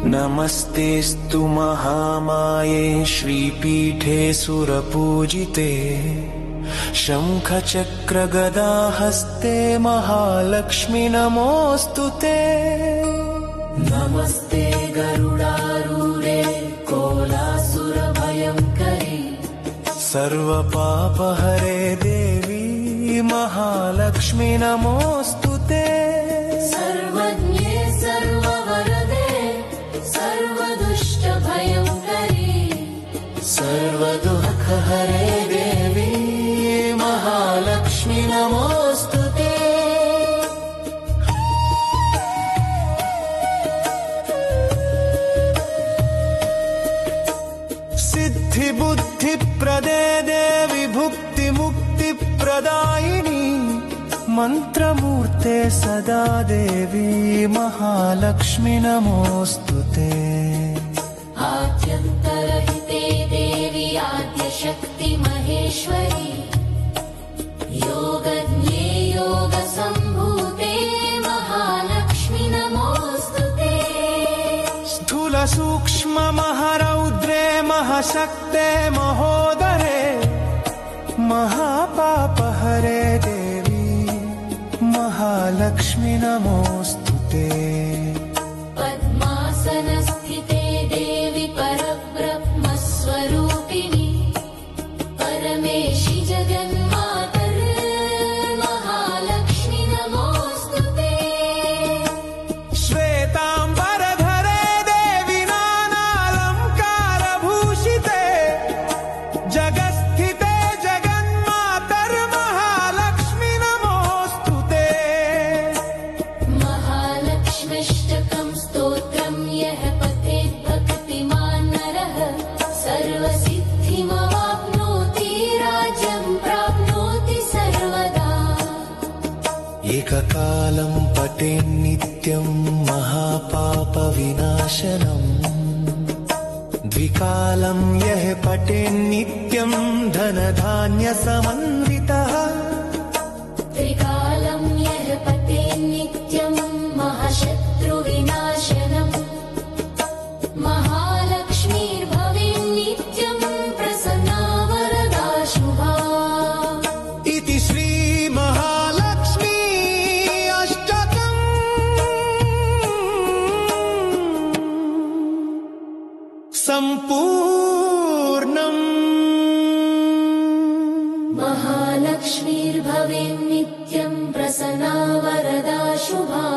नमस्तेऽस्तु महामाये श्रीपीठे सुरपूजिते शङ्खचक्रगदाहस्ते महालक्ष्मि नमोऽस्तु ते। नमस्ते गरुडारूढे कोलासुरभयङ्करी सर्वपापहरे देवी महालक्ष्मि नमोऽस्तु ते। सर्वज्ञे सर्ववरदे सर्वदुष्टभयङ्करी सर्वदुःखहरे देवी महालक्ष्मि नमोऽस्तु ते। सिद्धिबुद्धिप्रदे देवी भुक्तिमुक्तिप्रदायिनी मन्त्रमूर्ते सदा देवी महालक्ष्मि नमोऽस्तु ते। आद्यन्तरहिते देवी आद्यशक्ति महेश्वरी योगज्ञे योगसम्भूते महालक्ष्मि नमोऽस्तु ते। स्थूलसूक्ष्ममहारौद्रे महाशक्ते महोदरे महापापहरे देवी महालक्ष्मि नमोऽस्तु ते। पद्मासनस्थिते देवी परब्रह्मस्वरूपिणी परमेशि जगन्मातर् महालक्ष्मि नमोऽस्तु ते। श्वेताम्बरधरे देवी नानालङ्कारभूषिते जगत्स्थिते जगन्मातर् महालक्ष्मि नमोऽस्तु ते। महालक्ष्म्यष्टकं स्तोत्रं यः पठेत् भक्तिमान् नरः सर्वसिद्धिमवाप्नोति राज्यं प्राप्नोति सर्वदा। एककालं पठेन्नित्यं महापापविनाशनम् द्विकालं यः पठेन्नित्यं धनधान्यसमन्वितः त्रिकालं यः पठेन्नित्यं महाशत्रुविनाशनम् महालक्ष्मीर्भवेन्नित्यं प्रसन्ना वरदा शुभा। इति श्रीमहालक्ष्मी अष्टकम् सम्पूर्णम्। महालक्ष्मीर्भवेन्नित्यं प्रसन्ना वरदा शुभा।